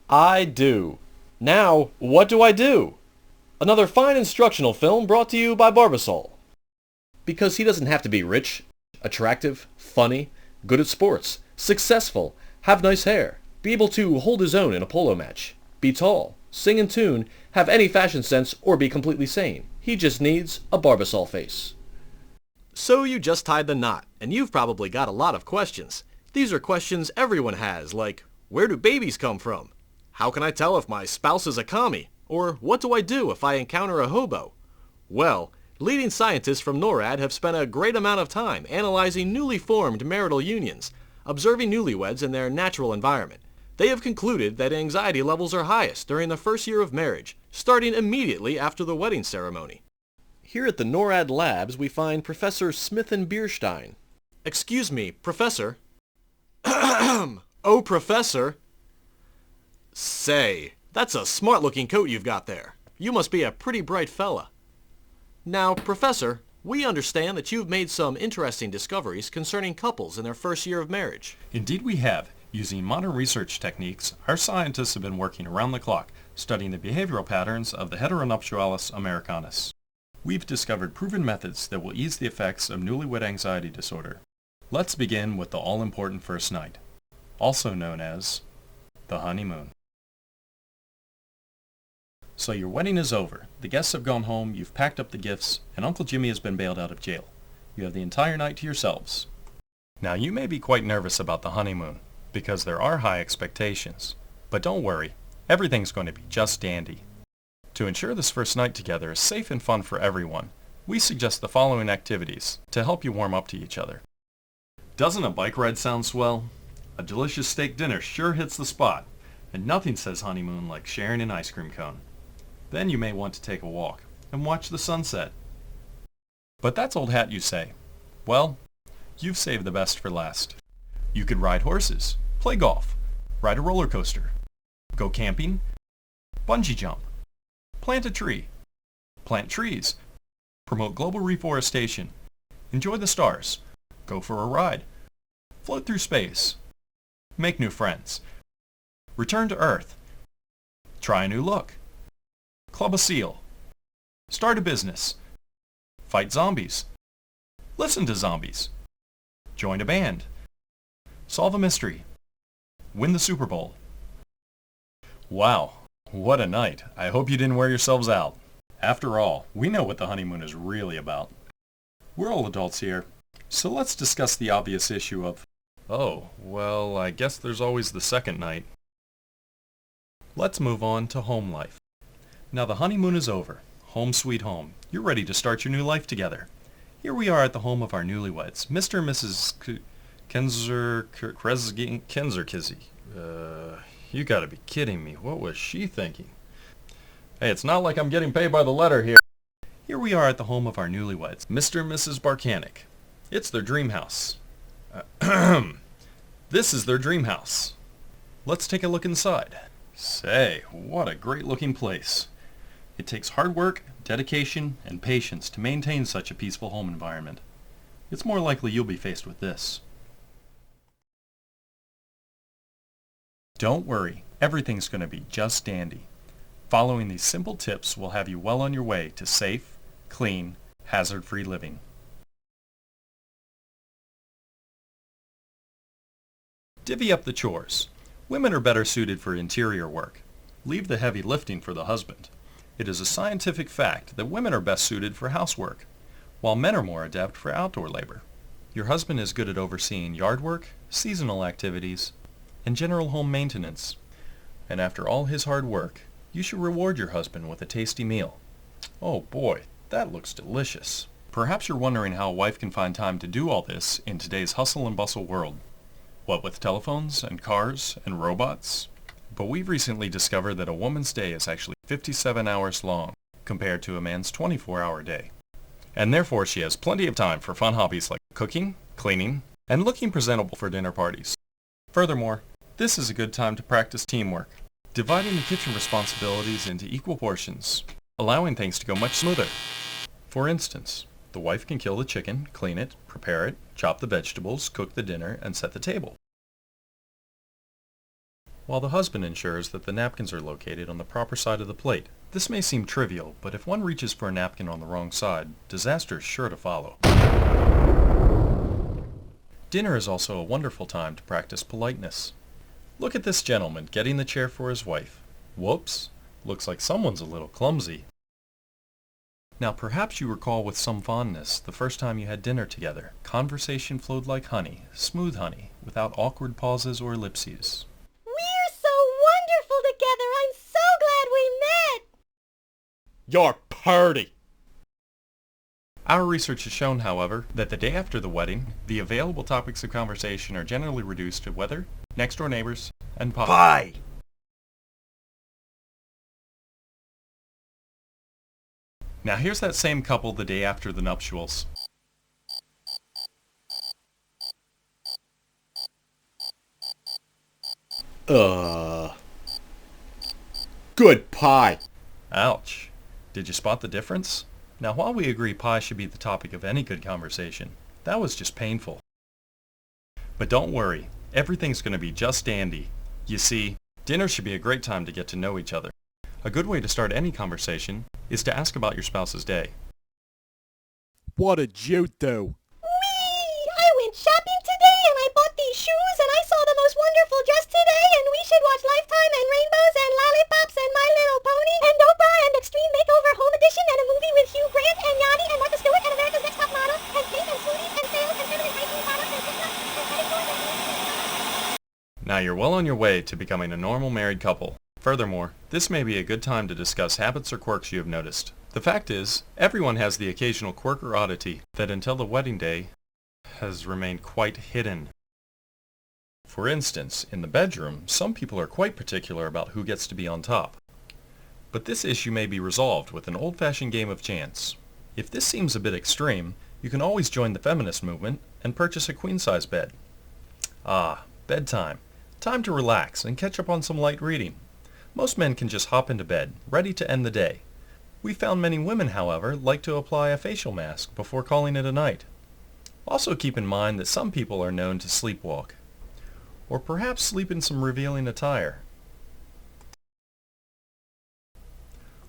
I do. Now, what do I do? Another fine instructional film brought to you by Barbasol. Because he doesn't have to be rich, attractive, funny, good at sports, successful, have nice hair, be able to hold his own in a polo match, be tall, sing in tune, have any fashion sense, or be completely sane. He just needs a Barbasol face. So you just tied the knot, and you've probably got a lot of questions. These are questions everyone has, like, where do babies come from? How can I tell if my spouse is a commie? Or what do I do if I encounter a hobo? Well, leading scientists from NORAD have spent a great amount of time analyzing newly formed marital unions, observing newlyweds in their natural environment. They have concluded that anxiety levels are highest during the first year of marriage, starting immediately after the wedding ceremony. Here at the NORAD labs, we find Professor Smith and Bierstein. Excuse me, Professor. Oh, Professor. Say, that's a smart-looking coat you've got there. You must be a pretty bright fella. Now, Professor, we understand that you've made some interesting discoveries concerning couples in their first year of marriage. Indeed we have. Using modern research techniques, our scientists have been working around the clock, studying the behavioral patterns of the heteronuptialis americanus. We've discovered proven methods that will ease the effects of newlywed anxiety disorder. Let's begin with the all-important first night, also known as the honeymoon. So your wedding is over, the guests have gone home, you've packed up the gifts, and Uncle Jimmy has been bailed out of jail. You have the entire night to yourselves. Now you may be quite nervous about the honeymoon, because there are high expectations. But don't worry, everything's going to be just dandy. To ensure this first night together is safe and fun for everyone, we suggest the following activities to help you warm up to each other. Doesn't a bike ride sound swell? A delicious steak dinner sure hits the spot, and nothing says honeymoon like sharing an ice cream cone. Then you may want to take a walk and watch the sunset. But that's old hat, you say. Well, you've saved the best for last. You could ride horses, play golf, ride a roller coaster, go camping, bungee jump, plant a tree, plant trees, promote global reforestation, enjoy the stars, go for a ride, float through space, make new friends, return to Earth, try a new look, club a seal, start a business, fight zombies, listen to zombies, join a band, solve a mystery, win the Super Bowl. Wow, what a night. I hope you didn't wear yourselves out. After all, we know what the honeymoon is really about. We're all adults here, so let's discuss the obvious issue of, oh, well, I guess there's always the second night. Let's move on to home life. Now the honeymoon is over. Home sweet home. You're ready to start your new life together. Here we are at the home of our newlyweds, Mr. and Mrs. Kenzerkizzy. You gotta be kidding me. What was she thinking? Hey, it's not like I'm getting paid by the letter here. Here we are at the home of our newlyweds, Mr. and Mrs. Barkanik. It's their dream house. This is their dream house. Let's take a look inside. Say, what a great looking place. It takes hard work, dedication, and patience to maintain such a peaceful home environment. It's more likely you'll be faced with this. Don't worry, everything's going to be just dandy. Following these simple tips will have you well on your way to safe, clean, hazard-free living. Divvy up the chores. Women are better suited for interior work. Leave the heavy lifting for the husband. It is a scientific fact that women are best suited for housework, while men are more adept for outdoor labor. Your husband is good at overseeing yard work, seasonal activities, and general home maintenance. And after all his hard work, you should reward your husband with a tasty meal. Oh boy, that looks delicious. Perhaps you're wondering how a wife can find time to do all this in today's hustle and bustle world. What with telephones and cars and robots? But we've recently discovered that a woman's day is actually 57 hours long compared to a man's 24-hour day. And therefore she has plenty of time for fun hobbies like cooking, cleaning, and looking presentable for dinner parties. Furthermore, this is a good time to practice teamwork, dividing the kitchen responsibilities into equal portions, allowing things to go much smoother. For instance, the wife can kill the chicken, clean it, prepare it, chop the vegetables, cook the dinner, and set the table. while the husband ensures that the napkins are located on the proper side of the plate. This may seem trivial, but if one reaches for a napkin on the wrong side, disaster is sure to follow. Dinner is also a wonderful time to practice politeness. Look at this gentleman getting the chair for his wife. Whoops, looks like someone's a little clumsy. Now perhaps you recall with some fondness the first time you had dinner together. Conversation flowed like honey, smooth honey, without awkward pauses or ellipses. We're so wonderful together. I'm so glad we met. You're purty. Our research has shown, however, that the day after the wedding, the available topics of conversation are generally reduced to weather, next-door neighbors, and pie. Now here's that same couple the day after the nuptials. Good pie. Ouch. Did you spot the difference? Now while we agree pie should be the topic of any good conversation, that was just painful. But don't worry, everything's going to be just dandy. You see, dinner should be a great time to get to know each other. A good way to start any conversation is to ask about your spouse's day. What did you do? I went shopping today and I bought these shoes and I saw the most wonderful dress today and we should watch Lifetime and Rainbows and Lollipops and My Little Pony and Oprah and Extreme Makeover Home Edition and a movie with Hugh Grant and Yanni and Martha Stewart and America's Next Top Model and Pink and Smoothies and sales and feminine hygiene products and TikTok and pedicures and... Now you're well on your way to becoming a normal married couple. Furthermore, this may be a good time to discuss habits or quirks you have noticed. The fact is, everyone has the occasional quirk or oddity that until the wedding day has remained quite hidden. For instance, in the bedroom, some people are quite particular about who gets to be on top. But this issue may be resolved with an old-fashioned game of chance. If this seems a bit extreme, you can always join the feminist movement and purchase a queen-size bed. Ah, bedtime. Time to relax and catch up on some light reading. Most men can just hop into bed, ready to end the day. We found many women, however, like to apply a facial mask before calling it a night. Also keep in mind that some people are known to sleepwalk, or perhaps sleep in some revealing attire.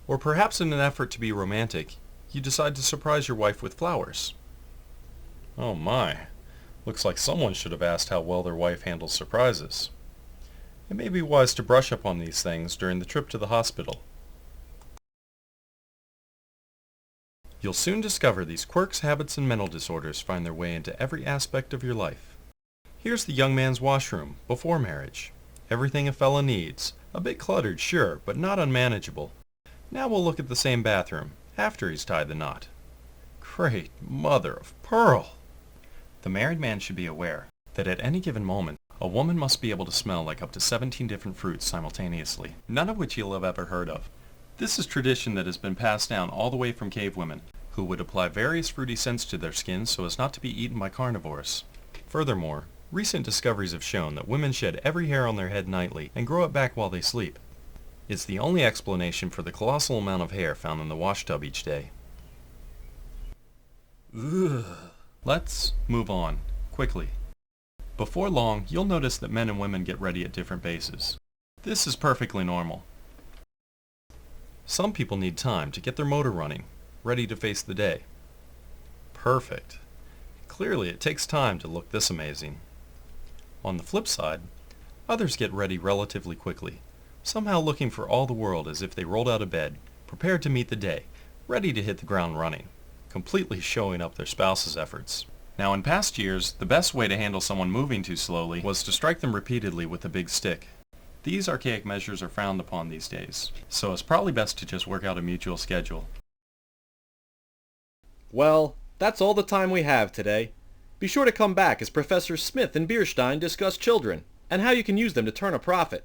Or perhaps in an effort to be romantic, you decide to surprise your wife with flowers. Oh my, looks like someone should have asked how well their wife handles surprises. It may be wise to brush up on these things during the trip to the hospital. You'll soon discover these quirks, habits, and mental disorders find their way into every aspect of your life. Here's the young man's washroom, before marriage. Everything a fella needs. A bit cluttered, sure, but not unmanageable. Now we'll look at the same bathroom, after he's tied the knot. Great mother of pearl! The married man should be aware that at any given moment, a woman must be able to smell like up to 17 different fruits simultaneously, none of which you'll have ever heard of. This is tradition that has been passed down all the way from cave women, who would apply various fruity scents to their skin so as not to be eaten by carnivores. Furthermore, recent discoveries have shown that women shed every hair on their head nightly and grow it back while they sleep. It's the only explanation for the colossal amount of hair found in the wash tub each day. Ugh. Let's move on, quickly. Before long, you'll notice that men and women get ready at different paces. This is perfectly normal. Some people need time to get their motor running, ready to face the day. Perfect. Clearly it takes time to look this amazing. On the flip side, others get ready relatively quickly, somehow looking for all the world as if they rolled out of bed, prepared to meet the day, ready to hit the ground running, completely showing up their spouse's efforts. Now in past years, the best way to handle someone moving too slowly was to strike them repeatedly with a big stick. These archaic measures are frowned upon these days, so it's probably best to just work out a mutual schedule. Well, that's all the time we have today. Be sure to come back as Professors Smith and Bierstein discuss children and how you can use them to turn a profit.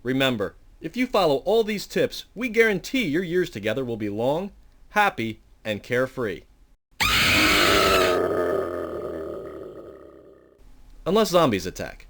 Remember, if you follow all these tips, we guarantee your years together will be long, happy, and carefree. Unless zombies attack.